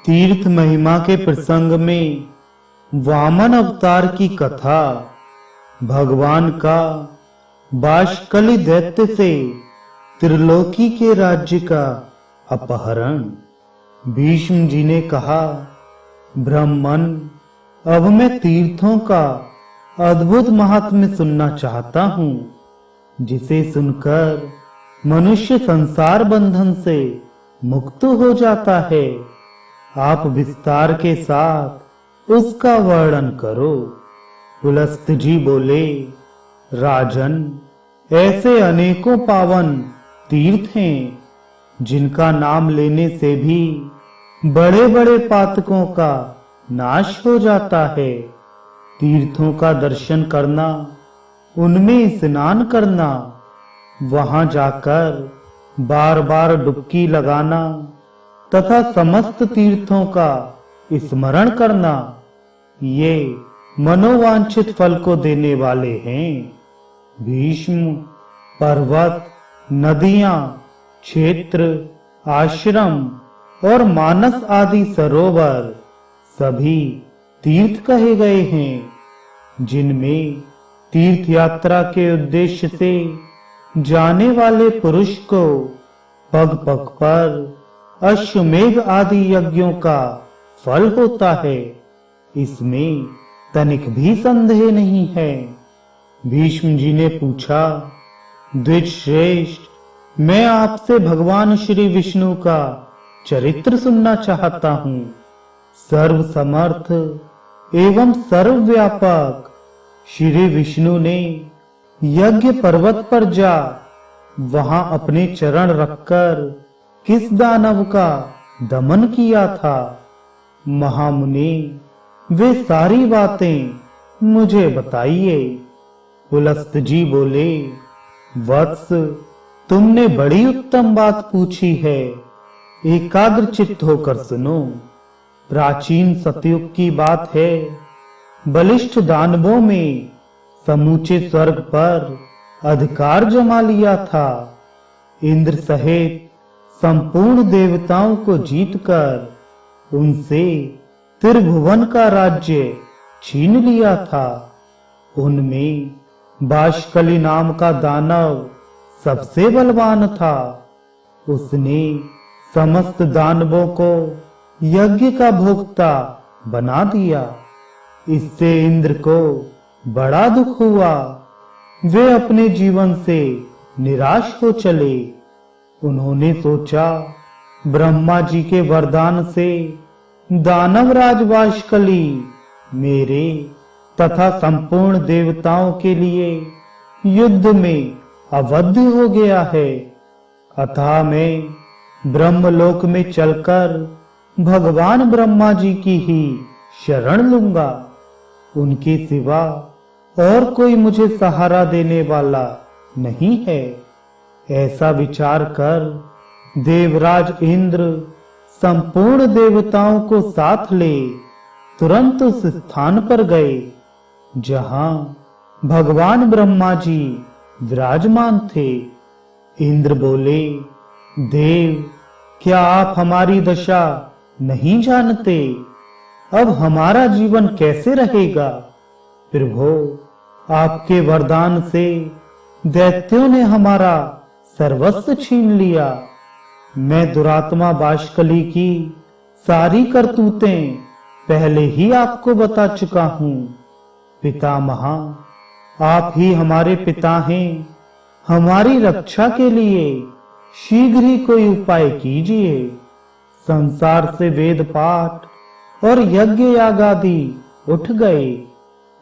तीर्थ महिमा के प्रसंग में वामन अवतार की कथा। भगवान का बाष्कली दैत्य से त्रिलोकी के राज्य का अपहरण। भीष्म जी ने कहा, ब्राह्मण, अब मैं तीर्थों का अद्भुत महात्म्य सुनना चाहता हूँ, जिसे सुनकर मनुष्य संसार बंधन से मुक्त हो जाता है। आप विस्तार के साथ उसका वर्णन करो। पुलस्त जी बोले, राजन, ऐसे अनेकों पावन तीर्थ हैं, जिनका नाम लेने से भी बड़े बड़े पातकों का नाश हो जाता है। तीर्थों का दर्शन करना, उनमें स्नान करना, वहां जाकर बार बार डुबकी लगाना तथा समस्त तीर्थों का स्मरण करना, ये मनोवांछित फल को देने वाले हैं। भीष्म, पर्वत, नदियां, क्षेत्र, आश्रम और मानस आदि सरोवर सभी तीर्थ कहे गए हैं, जिनमें तीर्थ यात्रा के उद्देश्य से जाने वाले पुरुष को पग पग पर अश्वमेध आदि यज्ञों का फल होता है। इसमें तनिक भी संदेह नहीं है। भीष्म जी ने पूछा, द्विज श्रेष्ठ, मैं आपसे भगवान श्री विष्णु का चरित्र सुनना चाहता हूँ। सर्व समर्थ एवं सर्वव्यापक श्री विष्णु ने यज्ञ पर्वत पर जा वहां अपने चरण रखकर किस दानव का दमन किया था? महामुनि, वे सारी बातें मुझे बताइए। पुलस्त जी बोले, वत्स, तुमने बड़ी उत्तम बात पूछी है। एकाग्र चित्त होकर सुनो। प्राचीन सतयुग की बात है। बलिष्ठ दानवों में समूचे स्वर्ग पर अधिकार जमा लिया था। इंद्र सहित संपूर्ण देवताओं को जीतकर उनसे त्रिभुवन का राज्य छीन लिया था। उनमें बाष्कली नाम का दानव सबसे बलवान था। उसने समस्त दानवों को यज्ञ का भोक्ता बना दिया। इससे इंद्र को बड़ा दुख हुआ। वे अपने जीवन से निराश हो चले। उन्होंने सोचा, ब्रह्मा जी के वरदान से दानवराज बाष्कली मेरे तथा संपूर्ण देवताओं के लिए युद्ध में अवध्य हो गया है। अतः मैं ब्रह्मलोक में चलकर भगवान ब्रह्मा जी की ही शरण लूंगा। उनके सिवा और कोई मुझे सहारा देने वाला नहीं है। ऐसा विचार कर देवराज इंद्र संपूर्ण देवताओं को साथ ले तुरंत उस स्थान पर गए जहां भगवान ब्रह्मा जी विराजमान थे। इंद्र बोले, देव, क्या आप हमारी दशा नहीं जानते? अब हमारा जीवन कैसे रहेगा? प्रभु, आपके वरदान से दैत्यों ने हमारा सर्वस्व छीन लिया। मैं दुरात्मा बाष्कली की सारी करतूतें पहले ही आपको बता चुका हूँ। पितामहा, आप ही हमारे पिता हैं। हमारी रक्षा के लिए शीघ्र ही कोई उपाय कीजिए। संसार से वेद पाठ और यज्ञ याग आदि उठ गए।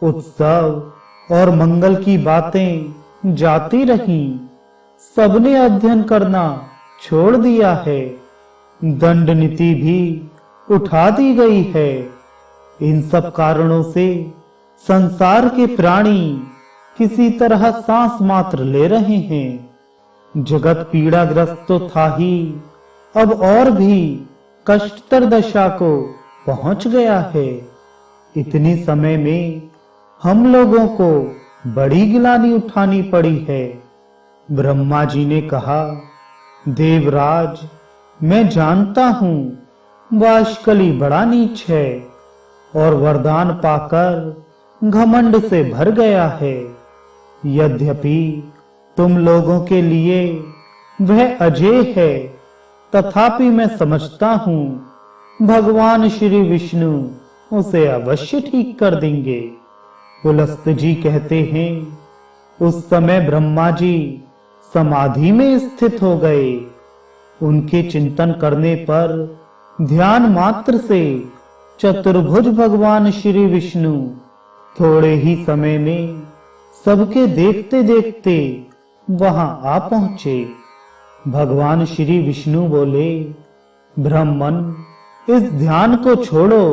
उत्सव और मंगल की बातें जाती रहीं। सबने अध्ययन करना छोड़ दिया है। दंड नीति भी उठा दी गई है। इन सब कारणों से संसार के प्राणी किसी तरह सांस मात्र ले रहे हैं। जगत पीड़ाग्रस्त तो था ही, अब और भी कष्टतर दशा को पहुंच गया है। इतनी समय में हम लोगों को बड़ी गिलानी उठानी पड़ी है। ब्रह्मा जी ने कहा, देवराज, मैं जानता हूं बाष्कली बड़ा नीच है और वरदान पाकर घमंड से भर गया है। यद्यपि तुम लोगों के लिए वह अजेय है, तथापि मैं समझता हूं भगवान श्री विष्णु उसे अवश्य ठीक कर देंगे। पुलस्त जी कहते हैं, उस समय ब्रह्मा जी समाधि में स्थित हो गए। उनके चिंतन करने पर ध्यान मात्र से चतुर्भुज भगवान श्री विष्णु थोड़े ही समय में सबके देखते देखते वहां आ पहुंचे। भगवान श्री विष्णु बोले, ब्राह्मण, इस ध्यान को छोड़ो।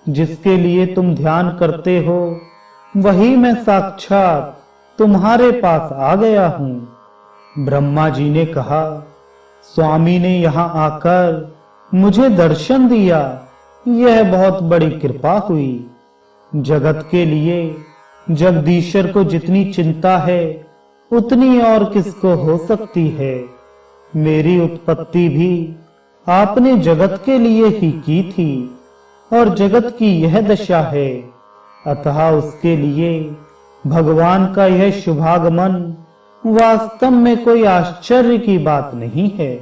जिसके लिए तुम ध्यान करते हो वही मैं साक्षात तुम्हारे पास आ गया हूं। ब्रह्मा जी ने कहा, स्वामी ने यहां आकर मुझे दर्शन दिया, यह बहुत बड़ी कृपा हुई। जगत के लिए जगदीश्वर को जितनी चिंता है उतनी और किसको हो सकती है। मेरी उत्पत्ति भी आपने जगत के लिए ही की थी और जगत की यह दशा है, अतः उसके लिए भगवान का यह शुभागमन वास्तव में कोई आश्चर्य की बात नहीं है।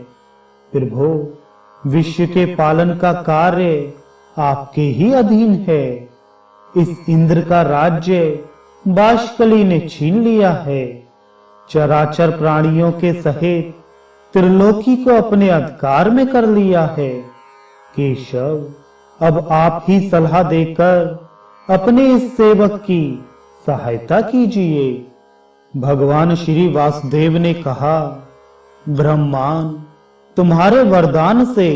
प्रभु, विश्व के पालन का कार्य आपके ही अधीन है। इस इंद्र का राज्य बाष्कली ने छीन लिया है। चराचर प्राणियों के सहित त्रिलोकी को अपने अधिकार में कर लिया है। केशव, अब आप ही सलाह देकर अपने इस सेवक की सहायता कीजिए। भगवान श्री वासुदेव ने कहा, ब्रह्मान, तुम्हारे वरदान से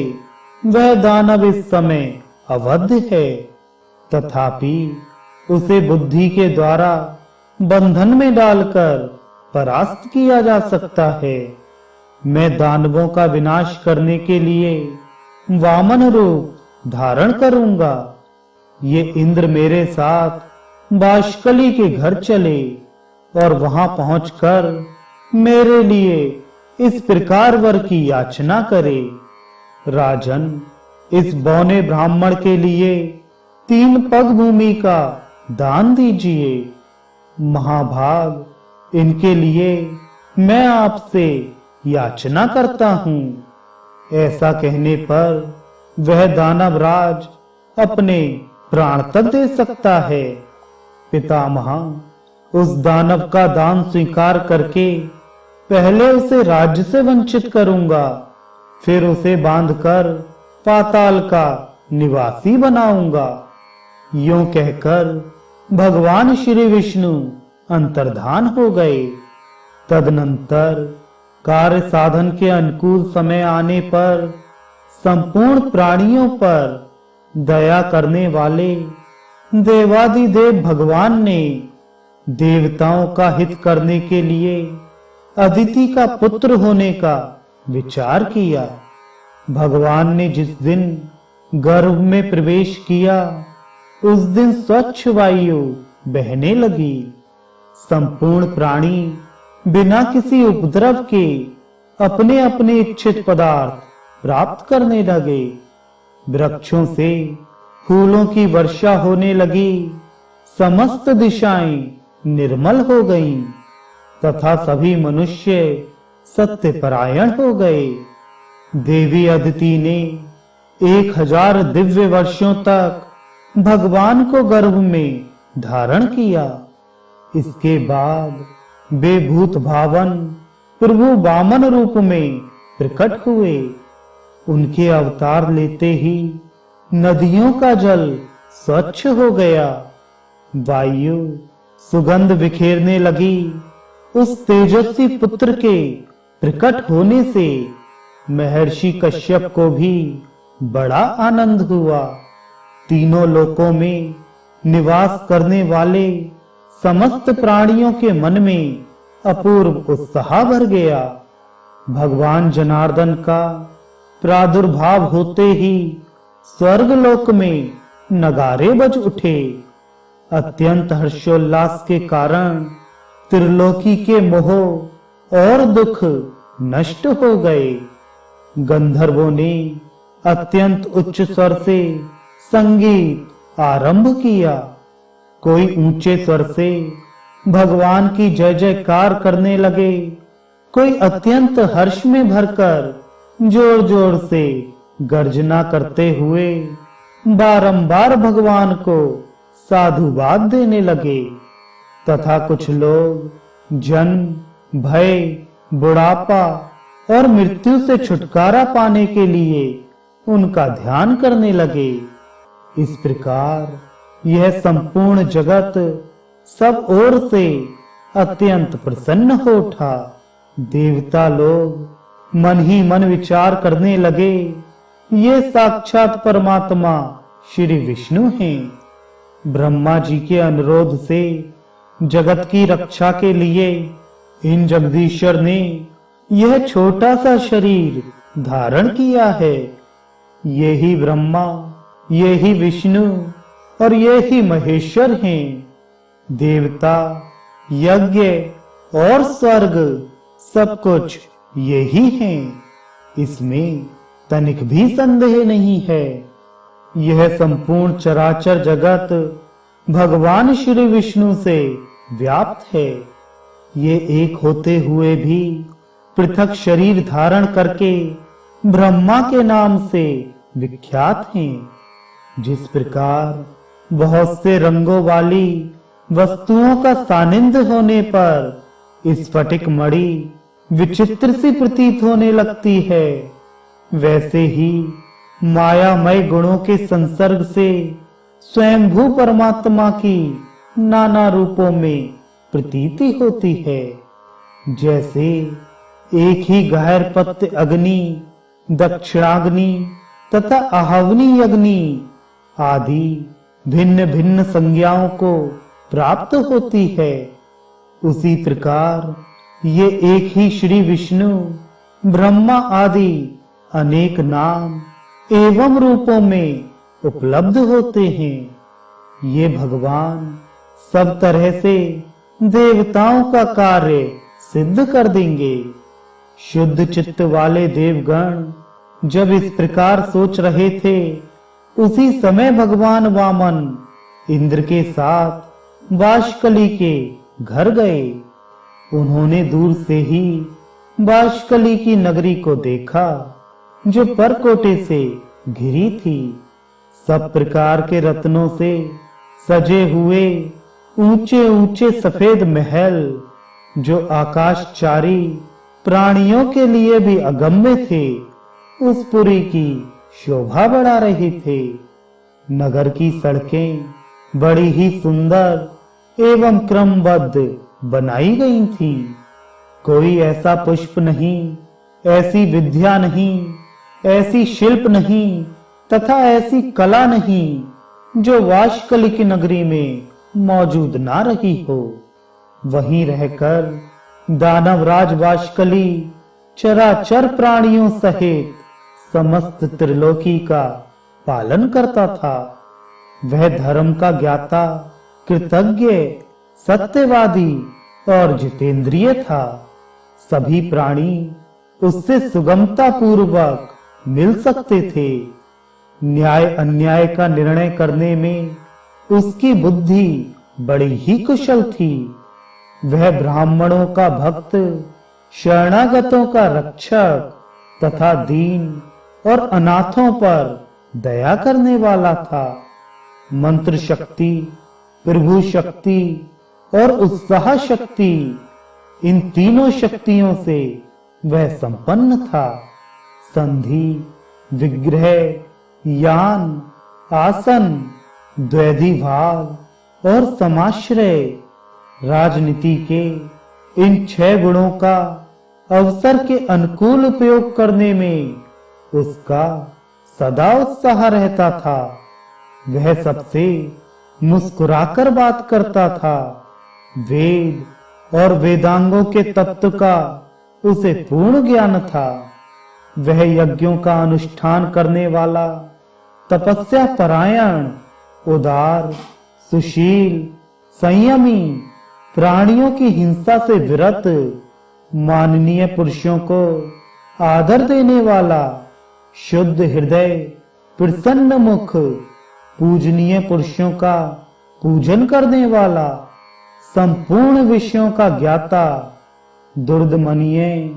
वह दानव इस समय अवध है, तथापि उसे बुद्धि के द्वारा बंधन में डालकर परास्त किया जा सकता है। मैं दानवों का विनाश करने के लिए वामन रूप धारण करूंगा। ये इंद्र मेरे साथ बाष्कली के घर चले और वहां पहुंचकर मेरे लिए इस प्रकार वर की याचना करे। राजन, इस बौने ब्राह्मण के लिए 3 पग भूमि का दान दीजिए। महाभाग, इनके लिए मैं आपसे याचना करता हूं। ऐसा कहने पर वह दानव राज अपने प्राण तक दे सकता है। पितामह, उस दानव का दान स्वीकार करके पहले उसे राज्य से वंचित करूंगा, फिर उसे बांधकर पाताल का निवासी बनाऊंगा। यूं कहकर भगवान श्री विष्णु अंतर्धान हो गए। तदनंतर कार्य साधन के अनुकूल समय आने पर संपूर्ण प्राणियों पर दया करने वाले देवादिदेव भगवान ने देवताओं का हित करने के लिए अदिति का पुत्र होने का विचार किया। भगवान ने जिस दिन गर्भ में प्रवेश किया उस दिन स्वच्छ वायु बहने लगी। संपूर्ण प्राणी बिना किसी उपद्रव के अपने अपने इच्छित पदार्थ प्राप्त करने लगे। वृक्षों से फूलों की वर्षा होने लगी। समस्त दिशाएं निर्मल हो गईं तथा सभी मनुष्य सत्यपरायण हो गए। देवी अदिति ने 1000 दिव्य वर्षों तक भगवान को गर्भ में धारण किया। इसके बाद वे भूत भावन प्रभु वामन रूप में प्रकट हुए। उनके अवतार लेते ही नदियों का जल स्वच्छ हो गया। वायु सुगंध बिखेरने लगी। उस तेजस्वी पुत्र के प्रकट होने से महर्षि कश्यप को भी बड़ा आनंद हुआ। तीनों लोकों में निवास करने वाले समस्त प्राणियों के मन में अपूर्व उत्साह भर गया। भगवान जनार्दन का प्रादुर्भाव होते ही स्वर्गलोक में नगारे बज उठे। अत्यंत हर्षोल्लास के कारण त्रिलोकी के मोह और दुख नष्ट हो गए। गंधर्वों ने अत्यंत उच्च स्वर से संगीत आरंभ किया। कोई ऊंचे स्वर से भगवान की जय जयकार करने लगे, कोई अत्यंत हर्ष में भरकर जोर जोर से गर्जना करते हुए बारंबार भगवान को साधुवाद देने लगे, तथा कुछ लोग जन्म, भय, बुढ़ापा और मृत्यु से छुटकारा पाने के लिए उनका ध्यान करने लगे। इस प्रकार यह संपूर्ण जगत सब ओर से अत्यंत प्रसन्न हो उठा। देवता लोग मन ही मन विचार करने लगे, ये साक्षात परमात्मा श्री विष्णु हैं। ब्रह्मा जी के अनुरोध से जगत की रक्षा के लिए इन जगदीश्वर ने यह छोटा सा शरीर धारण किया है। ये ही ब्रह्मा, ये ही विष्णु और ये ही महेश्वर हैं। देवता, यज्ञ और स्वर्ग सब कुछ ये ही हैं। इसमें तनिक भी संदेह नहीं है। यह संपूर्ण चराचर जगत भगवान श्री विष्णु से व्याप्त है। ये एक होते हुए भी पृथक शरीर धारण करके ब्रह्मा के नाम से विख्यात हैं। जिस प्रकार बहुत से रंगों वाली वस्तुओं का सानिध्य होने पर स्फटिक मणि विचित्र सी प्रतीत होने लगती है, वैसे ही मायामय गुणों के संसर्ग से स्वयंभू परमात्मा की नाना रूपों में प्रतीति होती है। जैसे एक ही गायरपत्य अग्नि, दक्षिणाग्नि तथा आहवनी अग्नि आदि भिन्न भिन्न संज्ञाओं को प्राप्त होती है, उसी प्रकार ये एक ही श्री विष्णु ब्रह्मा आदि अनेक नाम एवं रूपों में उपलब्ध होते हैं। ये भगवान सब तरह से देवताओं का कार्य सिद्ध कर देंगे। शुद्ध चित्त वाले देवगण जब इस प्रकार सोच रहे थे, उसी समय भगवान वामन इंद्र के साथ बाष्कली के घर गए। उन्होंने दूर से ही बाष्कली की नगरी को देखा, जो परकोटे से घिरी थी। सब प्रकार के रत्नों से सजे हुए ऊंचे ऊंचे सफेद महल, जो आकाशचारी प्राणियों के लिए भी अगम्य थे, उस पुरी की शोभा बढ़ा रहे थे। नगर की सड़कें बड़ी ही सुंदर एवं क्रमबद्ध बनाई गई थी। कोई ऐसा पुष्प नहीं, ऐसी विद्या नहीं, ऐसी शिल्प नहीं तथा ऐसी कला नहीं जो वाष्कली की नगरी में मौजूद ना रही हो। वहीं रहकर दानवराज वाष्कली चराचर प्राणियों सहित समस्त त्रिलोकी का पालन करता था। वह धर्म का ज्ञाता, कृतज्ञ, सत्यवादी और जितेंद्रिय था। सभी प्राणी उससे सुगमता पूर्वक मिल सकते थे। न्याय अन्याय का निर्णय करने में उसकी बुद्धि बड़ी ही कुशल थी। वह ब्राह्मणों का भक्त, शरणागतों का रक्षक तथा दीन और अनाथों पर दया करने वाला था। मंत्र शक्ति, प्रभु शक्ति और उत्साह शक्ति, इन तीनों शक्तियों से वह संपन्न था। संधि, विग्रह, यान, आसन, द्वैधी भाव और समाश्रय, राजनीति के इन 6 गुणों का अवसर के अनुकूल उपयोग करने में उसका सदा उत्साह रहता था। वह सबसे मुस्कुराकर बात करता था। वेद और वेदांगों के तत्व का उसे पूर्ण ज्ञान था। वह यज्ञों का अनुष्ठान करने वाला, तपस्या परायण, उदार, सुशील, संयमी, प्राणियों की हिंसा से विरत, माननीय पुरुषों को आदर देने वाला, शुद्ध हृदय, प्रसन्न मुख, पूजनीय पुरुषों का पूजन करने वाला, संपूर्ण विषयों का ज्ञाता, दुर्दमनीय,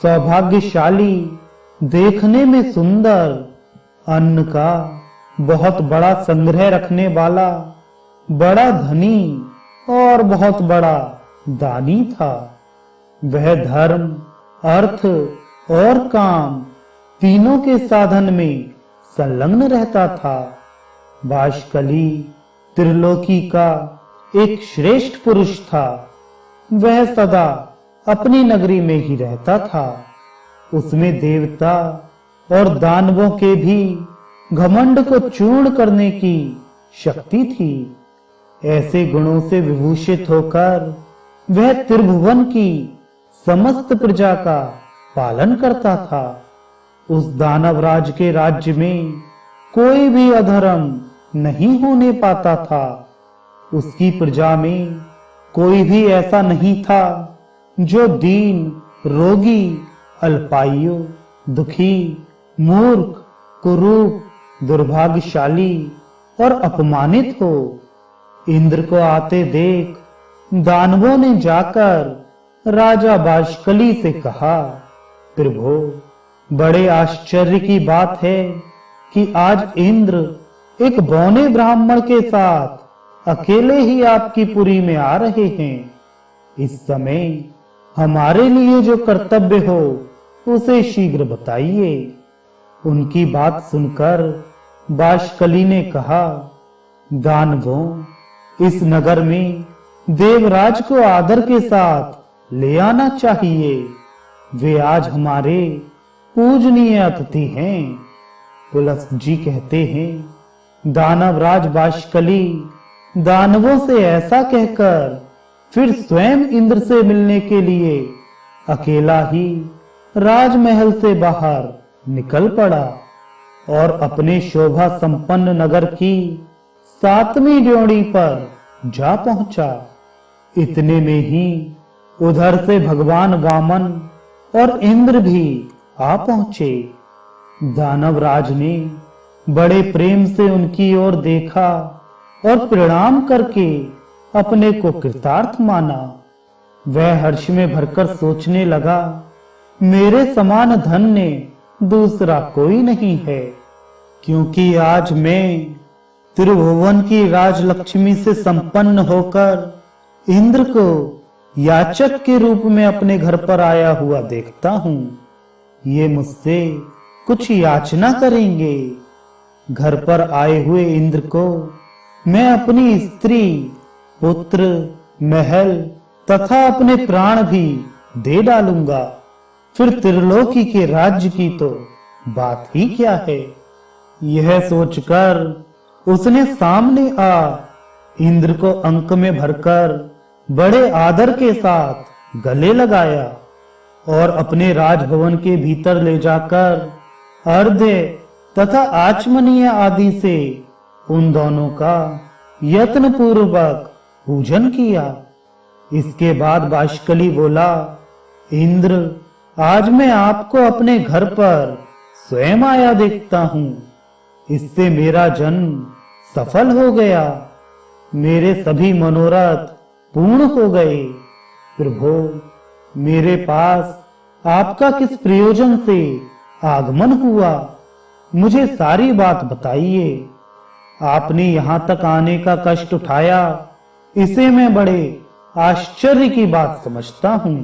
सौभाग्यशाली, देखने में सुंदर, अन्न का बहुत बड़ा संग्रह रखने वाला, बड़ा धनी और बहुत बड़ा दानी था। वह धर्म, अर्थ और काम तीनों के साधन में संलग्न रहता था। बाष्कली त्रिलोकी का एक श्रेष्ठ पुरुष था। वह सदा अपनी नगरी में ही रहता था। उसमें देवता और दानवों के भी घमंड को चूर्ण करने की शक्ति थी। ऐसे गुणों से विभूषित होकर वह त्रिभुवन की समस्त प्रजा का पालन करता था। उस दानवराज के राज्य में कोई भी अधर्म नहीं होने पाता था। उसकी प्रजा में कोई भी ऐसा नहीं था जो दीन, रोगी, अल्पायु, दुखी, मूर्ख, कुरूप, दुर्भाग्यशाली और अपमानित हो। इंद्र को आते देख दानवों ने जाकर राजा बाष्कली से कहा, प्रभु, बड़े आश्चर्य की बात है कि आज इंद्र एक बौने ब्राह्मण के साथ अकेले ही आपकी पुरी में आ रहे हैं। इस समय हमारे लिए जो कर्तव्य हो उसे शीघ्र बताइए। उनकी बात सुनकर बाष्कली ने कहा, दानवों, इस नगर में देवराज को आदर के साथ ले आना चाहिए। वे आज हमारे पूजनीय अतिथि हैं। पुलस्त जी कहते हैं, दानवराज बाष्कली दानवों से ऐसा कहकर फिर स्वयं इंद्र से मिलने के लिए अकेला ही राजमहल से बाहर निकल पड़ा और अपने शोभा संपन्न नगर की 7वीं ड्योढ़ी पर जा पहुंचा। इतने में ही उधर से भगवान वामन और इंद्र भी आ पहुंचे। दानवराज ने बड़े प्रेम से उनकी ओर देखा और प्रणाम करके अपने को कृतार्थ माना। वह हर्ष में भरकर सोचने लगा, मेरे समान धन्य दूसरा कोई नहीं है, क्योंकि आज मैं त्रिभुवन की राजलक्ष्मी से संपन्न होकर इंद्र को याचक के रूप में अपने घर पर आया हुआ देखता हूं। ये मुझसे कुछ याचना करेंगे। घर पर आए हुए इंद्र को मैं अपनी स्त्री, पुत्र, महल तथा अपने प्राण भी दे डालूंगा। फिर त्रिलोकी के राज्य की तो बात ही क्या है। यह सोचकर उसने सामने आ इंद्र को अंक में भरकर बड़े आदर के साथ गले लगाया और अपने राजभवन के भीतर ले जाकर अर्घ्य तथा आचमनीय आदि से उन दोनों का यत्न पूर्वक पूजन किया। इसके बाद बाष्कली बोला, इंद्र, आज मैं आपको अपने घर पर स्वयं आया देखता हूं। इससे मेरा जन्म सफल हो गया। मेरे सभी मनोरथ पूर्ण हो गए। प्रभु, मेरे पास आपका किस प्रयोजन से आगमन हुआ, मुझे सारी बात बताइए। आपने यहां तक आने का कष्ट उठाया, इसे मैं बड़े आश्चर्य की बात समझता हूं।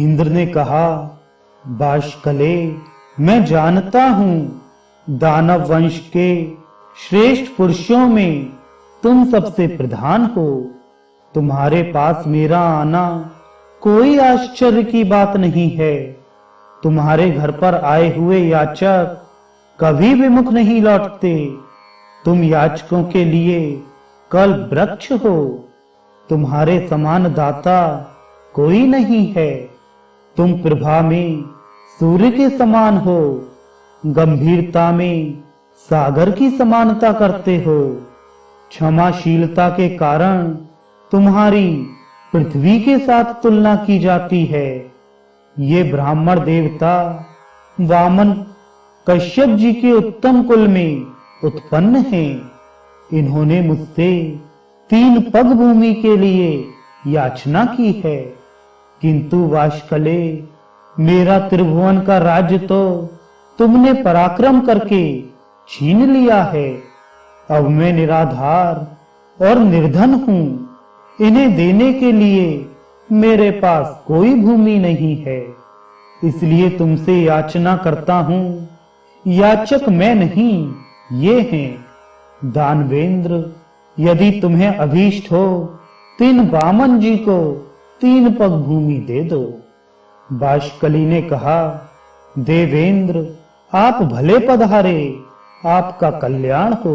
इंद्र ने कहा, बाष्कले, मैं जानता हूं दानव वंश के श्रेष्ठ पुरुषों में तुम सबसे प्रधान हो। तुम्हारे पास मेरा आना कोई आश्चर्य की बात नहीं है। तुम्हारे घर पर आए हुए याचक कभी विमुख नहीं लौटते। तुम याचकों के लिए कल वृक्ष हो। तुम्हारे समान दाता कोई नहीं है। तुम प्रभा में सूर्य के समान हो, गंभीरता में सागर की समानता करते हो। क्षमाशीलता के कारण तुम्हारी पृथ्वी के साथ तुलना की जाती है। ये ब्राह्मण देवता वामन कश्यप जी के उत्तम कुल में उत्पन्न हैं। इन्होंने मुझसे 3 पग भूमि के लिए याचना की है, किंतु वाशकले मेरा त्रिभुवन का राज्य तो तुमने पराक्रम करके छीन लिया है। अब मैं निराधार और निर्धन हूं। इन्हें देने के लिए मेरे पास कोई भूमि नहीं है, इसलिए तुमसे याचना करता हूं। याचक मैं नहीं, ये हैं। दानवेंद्र, यदि तुम्हें अभीष्ट हो तो इन वामन जी को 3 पग भूमि दे दो। बाष्कली ने कहा, देवेंद्र, आप भले पधारे, आपका कल्याण हो।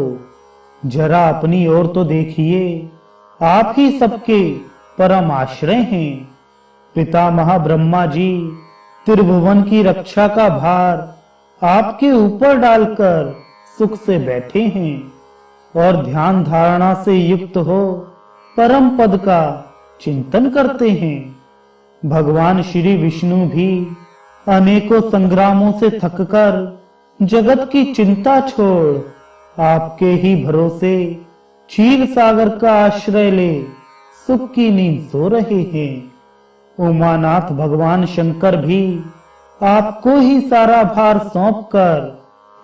जरा अपनी ओर तो देखिए, आप ही सबके परम आश्रय हैं। पितामह ब्रह्मा जी त्रिभुवन की रक्षा का भार आपके ऊपर डालकर सुख से बैठे हैं और ध्यान धारणा से युक्त हो परम पद का चिंतन करते हैं। भगवान श्री विष्णु भी अनेकों संग्रामों से थककर जगत की चिंता छोड़ आपके ही भरोसे क्षीर सागर का आश्रय ले सुख की नींद सो रहे हैं। उमानाथ भगवान शंकर भी आपको ही सारा भार सौंपकर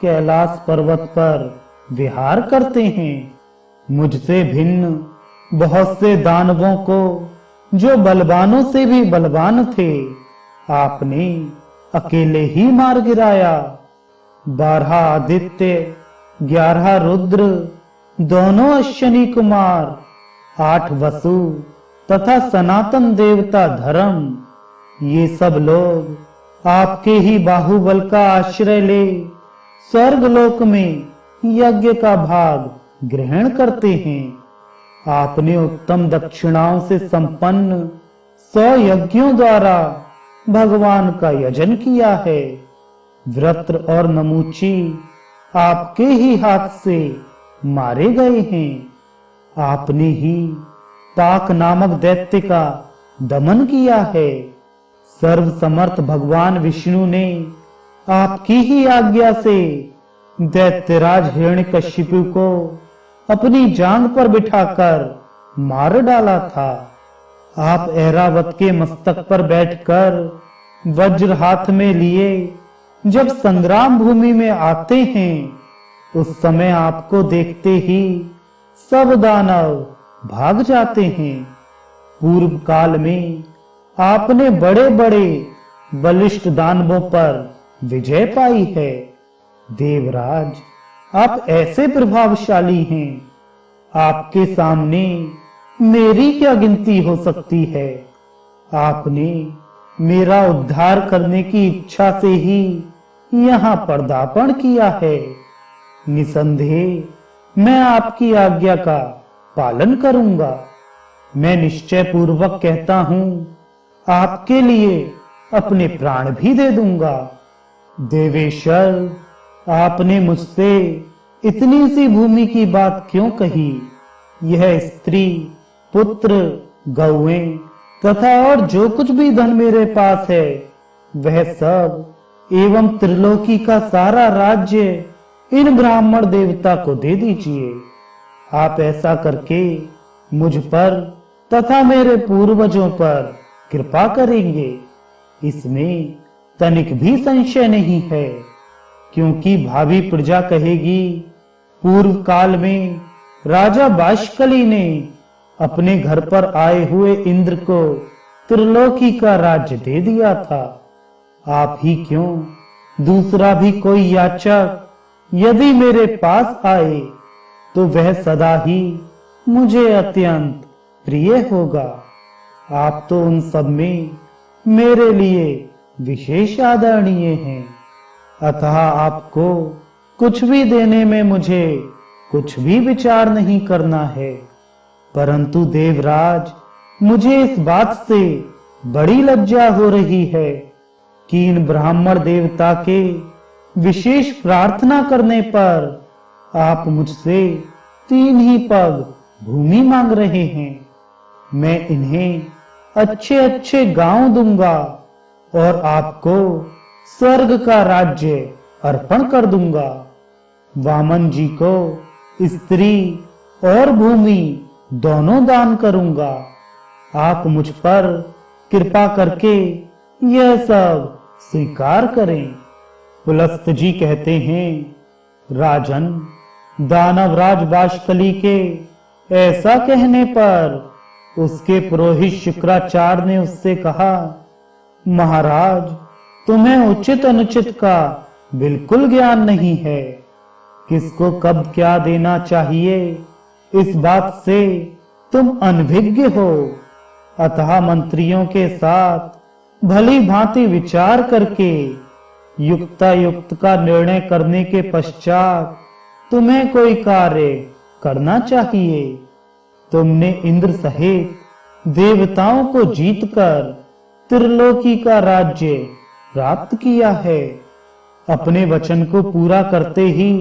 कैलाश पर्वत पर विहार करते हैं। मुझसे भिन्न बहुत से दानवों को, जो बलवानों से भी बलवान थे, आपने अकेले ही मार गिराया। 12 आदित्य, 11 रुद्र, दोनों अश्विनी कुमार, 8 वसु तथा सनातन देवता धर्म, ये सब लोग आपके ही बाहुबल का आश्रय ले स्वर्गलोक में यज्ञ का भाग ग्रहण करते हैं। आपने उत्तम दक्षिणाओं से संपन्न 100 यज्ञों द्वारा भगवान का यजन किया है। वृत्र और नमूची आपके ही हाथ से मारे गए हैं। आपने ही ताक नामक दैत्य का दमन किया है। सर्वसमर्थ भगवान विष्णु ने आपकी ही आज्ञा से दैत्यराज हिरण्यकशिपु को अपनी जांघ पर बिठाकर मार डाला था। आप ऐरावत के मस्तक पर बैठकर वज्र हाथ में लिए जब संग्राम भूमि में आते हैं, उस समय आपको देखते ही सब दानव भाग जाते हैं। पूर्व काल में आपने बड़े बड़े बलिष्ठ दानवों पर विजय पाई है। देवराज, आप ऐसे प्रभावशाली हैं, आपके सामने मेरी क्या गिनती हो सकती है। आपने मेरा उद्धार करने की इच्छा से ही यहाँ पदार्पण किया है। निसंदेह मैं आपकी आज्ञा का पालन करूंगा। मैं निश्चय पूर्वक कहता हूं, आपके लिए अपने प्राण भी दे दूंगा। देवेश्वर, आपने मुझसे इतनी सी भूमि की बात क्यों कही? यह स्त्री, पुत्र, गौएं तथा और जो कुछ भी धन मेरे पास है, वह सब एवं त्रिलोकी का सारा राज्य इन ब्राह्मण देवता को दे दीजिए। आप ऐसा करके मुझ पर तथा मेरे पूर्वजों पर कृपा करेंगे, इसमें तनिक भी संशय नहीं है। क्योंकि भावी प्रजा कहेगी, पूर्व काल में राजा बाष्कली ने अपने घर पर आए हुए इंद्र को त्रिलोकी का राज्य दे दिया था। आप ही क्यों, दूसरा भी कोई याचक यदि मेरे पास आए तो वह सदा ही मुझे अत्यंत प्रिय होगा। आप तो उन सब में मेरे लिए विशेष आदरणीय हैं, अतः आपको कुछ भी देने में मुझे कुछ भी विचार नहीं करना है। परंतु देवराज, मुझे इस बात से बड़ी लज्जा हो रही है कि इन ब्राह्मण देवता के विशेष प्रार्थना करने पर आप मुझसे 3 ही पग भूमि मांग रहे हैं। मैं इन्हें अच्छे अच्छे गांव दूंगा और आपको स्वर्ग का राज्य अर्पण कर दूंगा। वामन जी को स्त्री और भूमि दोनों दान करूंगा। आप मुझ पर कृपा करके यह सब स्वीकार करें। पुलस्त जी कहते हैं, राजन, दानवराज बाष्कली के ऐसा कहने पर उसके पुरोहित शुक्राचार्य ने उससे कहा, महाराज, तुम्हें उचित अनुचित का बिल्कुल ज्ञान नहीं है। किसको कब क्या देना चाहिए इस बात से तुम अनभिज्ञ हो। अतः मंत्रियों के साथ भली भांति विचार करके युक्तायुक्त का निर्णय करने के पश्चात तुम्हें कोई कार्य करना चाहिए। तुमने इंद्र सहित देवताओं को जीतकर त्रिलोकी का राज्य प्राप्त किया है। अपने वचन को पूरा करते ही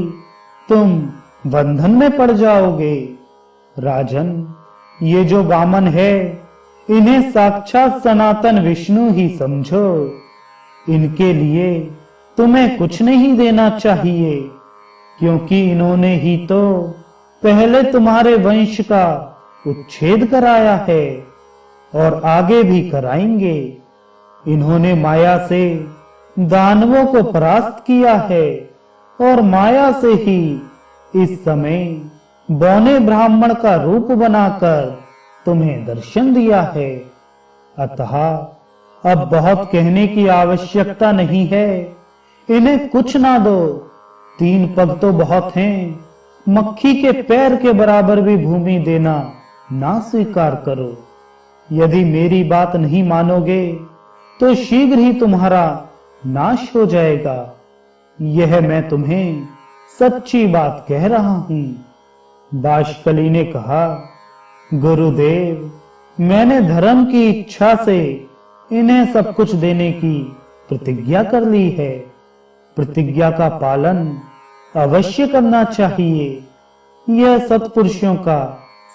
तुम बंधन में पड़ जाओगे। राजन, ये जो वामन है, इन्हें साक्षात सनातन विष्णु ही समझो। इनके लिए तुम्हें कुछ नहीं देना चाहिए, क्योंकि इन्होंने ही तो पहले तुम्हारे वंश का उच्छेद कराया है और आगे भी कराएंगे। इन्होंने माया से दानवों को परास्त किया है और माया से ही इस समय बौने ब्राह्मण का रूप बनाकर तुम्हें दर्शन दिया है। अतः अब बहुत कहने की आवश्यकता नहीं है। इन्हें कुछ ना दो। 3 पग तो बहुत हैं। मक्खी के पैर के बराबर भी भूमि देना ना स्वीकार करो। यदि मेरी बात नहीं मानोगे तो शीघ्र ही तुम्हारा नाश हो जाएगा। यह मैं तुम्हें सच्ची बात कह रहा हूं। बाष्कली ने कहा, गुरुदेव, मैंने धर्म की इच्छा से इन्हें सब कुछ देने की प्रतिज्ञा कर ली है। प्रतिज्ञा का पालन अवश्य करना चाहिए। यह सत्पुरुषों का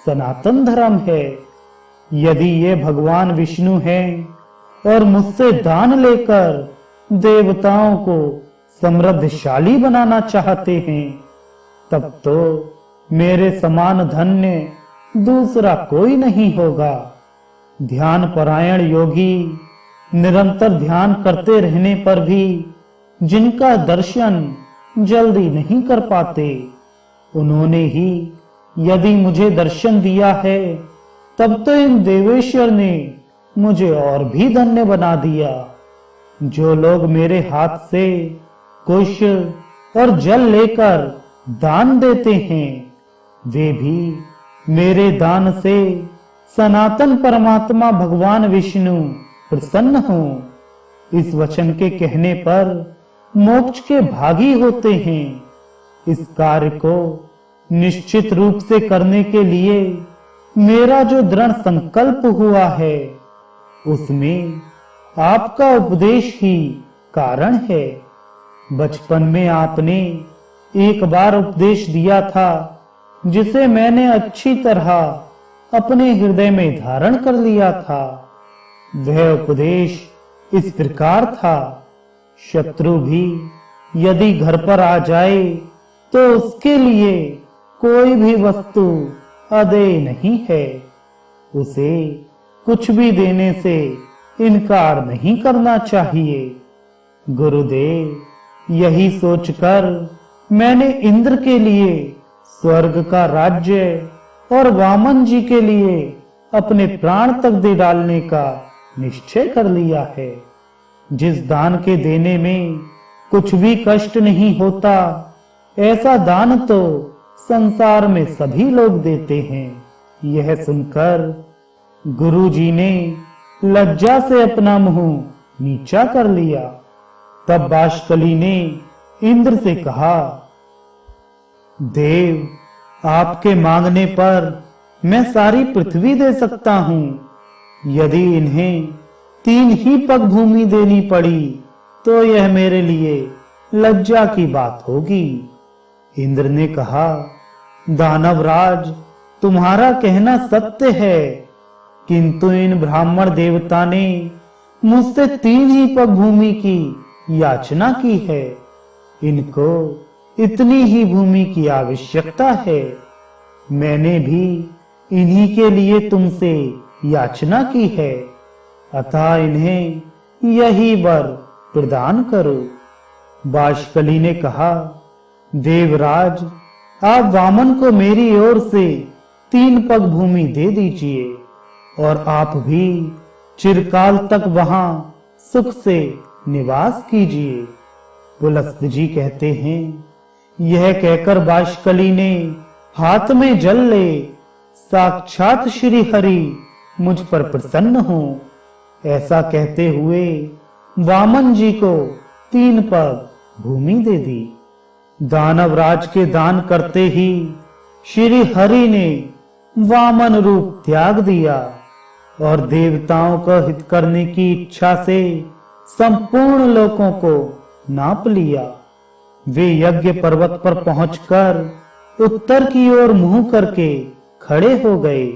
सनातन धर्म है। यदि ये भगवान विष्णु हैं और मुझसे दान लेकर देवताओं को समृद्धशाली बनाना चाहते हैं, तब तो मेरे समान धन्य दूसरा कोई नहीं होगा। ध्यान परायण योगी निरंतर ध्यान करते रहने पर भी जिनका दर्शन जल्दी नहीं कर पाते, उन्होंने ही यदि मुझे दर्शन दिया है, तब तो इन देवेश्वर ने मुझे और भी धन्य बना दिया। जो लोग मेरे हाथ से कुश और जल लेकर दान देते हैं, वे भी मेरे दान से सनातन परमात्मा भगवान विष्णु प्रसन्न हो। इस वचन के कहने पर मोक्ष के भागी होते हैं। इस कार्य को निश्चित रूप से करने के लिए मेरा जो दृढ़ संकल्प हुआ है, उसमें आपका उपदेश ही कारण है। बचपन में आपने एक बार उपदेश दिया था, जिसे मैंने अच्छी तरह अपने हृदय में धारण कर लिया था। वह उपदेश इस प्रकार था, शत्रु भी यदि घर पर आ जाए तो उसके लिए कोई भी वस्तु अदेय नहीं है। उसे कुछ भी देने से इनकार नहीं करना चाहिए। गुरुदेव, यही सोचकर मैंने इंद्र के लिए स्वर्ग का राज्य और वामन जी के लिए अपने प्राण तक दे डालने का निश्चय कर लिया है। जिस दान के देने में कुछ भी कष्ट नहीं होता, ऐसा दान तो संसार में सभी लोग देते हैं। यह सुनकर गुरु जी ने लज्जा से अपना मुंह नीचा कर लिया। तब बाष्कली ने इंद्र से कहा, देव, आपके मांगने पर मैं सारी पृथ्वी दे सकता हूं। यदि इन्हें 3 ही पग भूमि देनी पड़ी तो यह मेरे लिए लज्जा की बात होगी। इंद्र ने कहा, दानवराज, तुम्हारा कहना सत्य है, किंतु इन ब्राह्मण देवता ने मुझसे 3 ही पग भूमि की याचना की है। इनको इतनी ही भूमि की आवश्यकता है। मैंने भी इन्हीं के लिए तुमसे याचना की है, अतः इन्हें यही वर प्रदान करो। बाष्कली ने कहा, देवराज, आप वामन को मेरी ओर से 3 पग भूमि दे दीजिए और आप भी चिरकाल तक वहां सुख से निवास कीजिए। पुलस्त्य जी कहते हैं, यह कहकर बाष्कली ने हाथ में जल ले, साक्षात श्री हरि मुझ पर प्रसन्न हो, ऐसा कहते हुए वामन जी को 3 पग भूमि दे दी। दानवराज के दान करते ही श्री हरि ने वामन रूप त्याग दिया और देवताओं का हित करने की इच्छा से संपूर्ण लोकों को नाप लिया। वे यज्ञ पर्वत पर पहुंचकर उत्तर की ओर मुंह करके खड़े हो गए।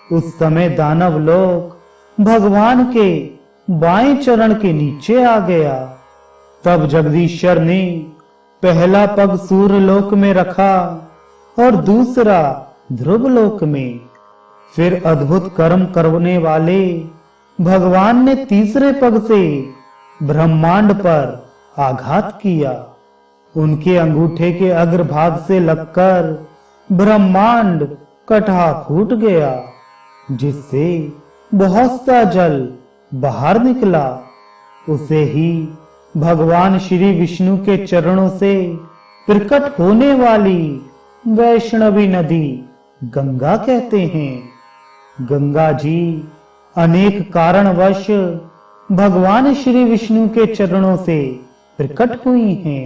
उस समय दानव लोग भगवान के बाएं चरण के नीचे आ गया। तब जगदीश्वर ने पहला पग सूर्यलोक में रखा और दूसरा ध्रुवलोक में। फिर अद्भुत कर्म करने वाले भगवान ने तीसरे पग से ब्रह्मांड पर आघात किया। उनके अंगूठे के अग्रभाग से लगकर ब्रह्मांड कटहा फूट गया, जिससे बहुत सा जल बाहर निकला। उसे ही भगवान श्री विष्णु के चरणों से प्रकट होने वाली वैष्णवी नदी गंगा कहते हैं। गंगा जी अनेक कारणवश भगवान श्री विष्णु के चरणों से प्रकट हुई हैं।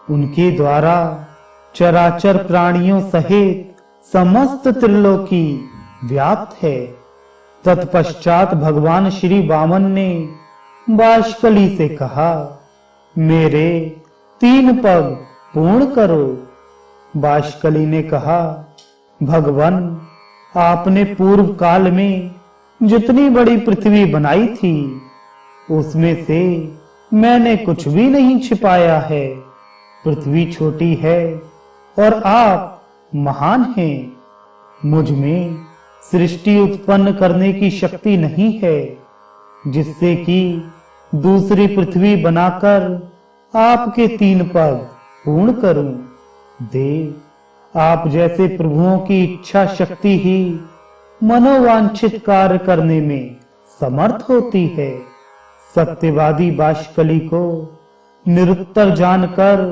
उनके द्वारा चराचर प्राणियों सहित समस्त त्रिलोकी व्याप्त है। तत्पश्चात भगवान श्री वामन ने बाष्कली से कहा, मेरे 3 पग पूर्ण करो। बाष्कली ने कहा, भगवन, आपने पूर्व काल में जितनी बड़ी पृथ्वी बनाई थी, उसमें से मैंने कुछ भी नहीं छिपाया है। पृथ्वी छोटी है और आप महान हैं। मुझ में सृष्टि उत्पन्न करने की शक्ति नहीं है, जिससे कि दूसरी पृथ्वी बनाकर आपके 3 पग पूर्ण करूं। देव, आप जैसे प्रभुओं की इच्छा शक्ति ही मनोवांछित कार्य करने में समर्थ होती है। सत्यवादी बाष्कली को निरुत्तर जानकर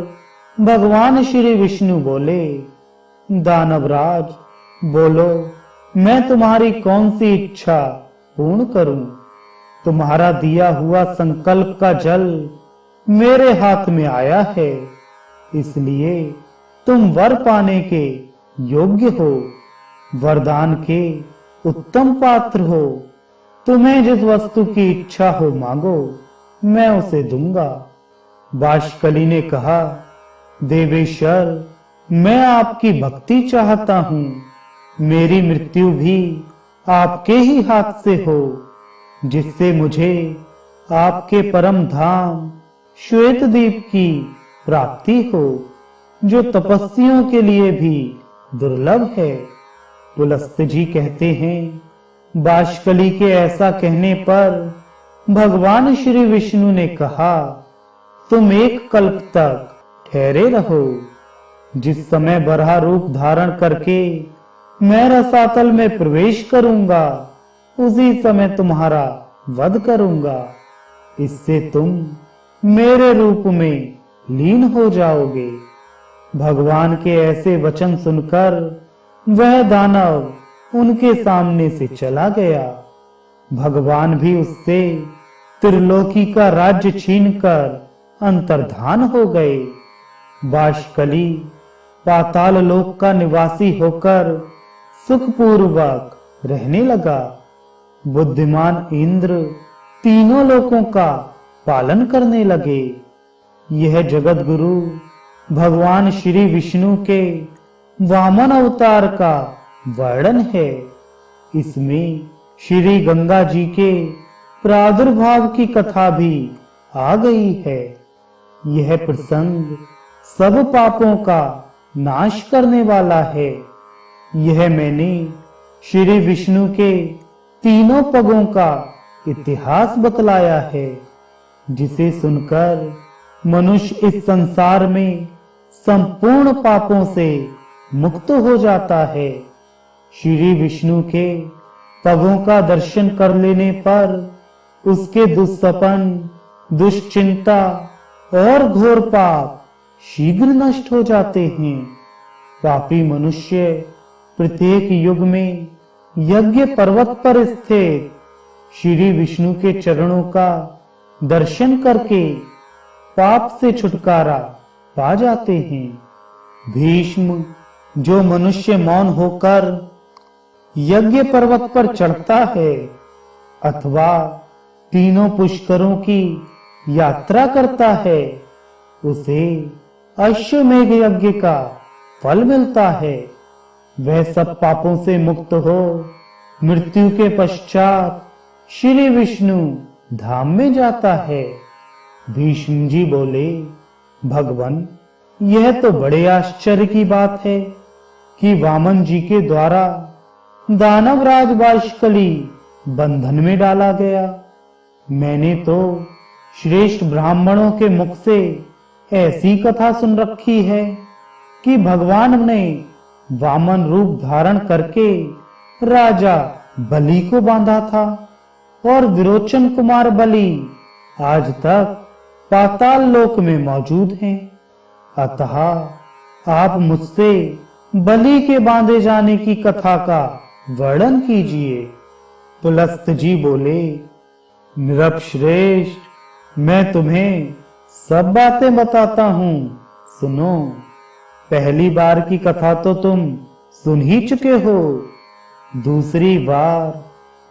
भगवान श्री विष्णु बोले, दानवराज, बोलो, मैं तुम्हारी कौन सी इच्छा पूर्ण करूं। तुम्हारा दिया हुआ संकल्प का जल मेरे हाथ में आया है, इसलिए तुम वर पाने के योग्य हो, वरदान के उत्तम पात्र हो। तुम्हें जिस वस्तु की इच्छा हो मांगो, मैं उसे दूंगा। बाष्कली ने कहा, देवेश्वर, मैं आपकी भक्ति चाहता हूं। मेरी मृत्यु भी आपके ही हाथ से हो, जिससे मुझे आपके परम धाम श्वेतद्वीप की प्राप्ति हो, जो तपस्वियों के लिए भी दुर्लभ है। पुलस्त्य जी कहते हैं, बाष्कली के ऐसा कहने पर भगवान श्री विष्णु ने कहा, तुम 1 कल्प तक ठहरे रहो। जिस समय बराह रूप धारण करके मैं रसातल में प्रवेश करूंगा, उसी समय तुम्हारा वध करूंगा। इससे तुम मेरे रूप में लीन हो जाओगे। भगवान के ऐसे वचन सुनकर वह दानव उनके सामने से चला गया। भगवान भी उससे त्रिलोकी का राज्य छीनकर अंतर्धान हो गए। बाष्कली पाताल लोक का निवासी होकर सुखपूर्वक रहने लगा। बुद्धिमान इंद्र तीनों लोकों का पालन करने लगे। यह जगत गुरु भगवान श्री विष्णु के वामन अवतार का वर्णन है। इसमें श्री गंगा जी के प्रादुर्भाव की कथा भी आ गई है। यह प्रसंग सब पापों का नाश करने वाला है। यह मैंने श्री विष्णु के तीनों पगों का इतिहास बतलाया है, जिसे सुनकर मनुष्य इस संसार में संपूर्ण पापों से मुक्त हो जाता है। श्री विष्णु के पगों का दर्शन कर लेने पर उसके दुष्सपन, दुश्चिंता और घोर पाप शीघ्र नष्ट हो जाते हैं। पापी मनुष्य प्रत्येक युग में यज्ञ पर्वत पर स्थित श्री विष्णु के चरणों का दर्शन करके पाप से छुटकारा पा जाते हैं। भीष्म, जो मनुष्य मौन होकर यज्ञ पर्वत पर चढ़ता है अथवा तीनों पुष्करों की यात्रा करता है, उसे अश्वमेघ यज्ञ का फल मिलता है। वह सब पापों से मुक्त हो मृत्यु के पश्चात श्री विष्णु धाम में जाता है। भीष्म जी बोले, भगवान, यह तो बड़े आश्चर्य की बात है कि वामन जी के द्वारा दानवराज बाष्कली बंधन में डाला गया। मैंने तो श्रेष्ठ ब्राह्मणों के मुख से ऐसी कथा सुन रखी है कि भगवान ने वामन रूप धारण करके राजा बलि को बांधा था और विरोचन कुमार बलि आज तक पाताल लोक में मौजूद हैं। अतः आप मुझसे बलि के बांधे जाने की कथा का वर्णन कीजिए। पुलस्त जी बोले, नृपश्रेष्ठ, मैं तुम्हें सब बातें बताता हूं, सुनो। पहली बार की कथा तो तुम सुन ही चुके हो। दूसरी बार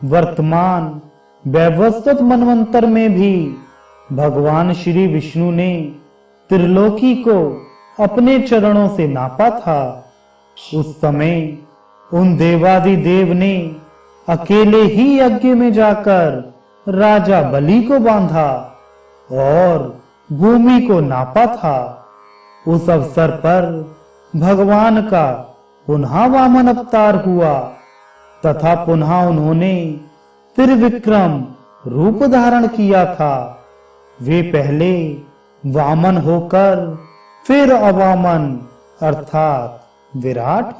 वर्तमान वैवस्वत मनवंतर में भी भगवान श्री विष्णु ने त्रिलोकी को अपने चरणों से नापा था। उस समय उन देवादिदेव ने अकेले ही यज्ञ में जाकर राजा बलि को बांधा और भूमि को नापा था। उस अवसर पर भगवान का पुनः वामन अवतार हुआ तथा पुनः उन्होंने त्रिविक्रम रूप धारण किया था। वे पहले वामन होकर फिर अवामन अर्थात विराट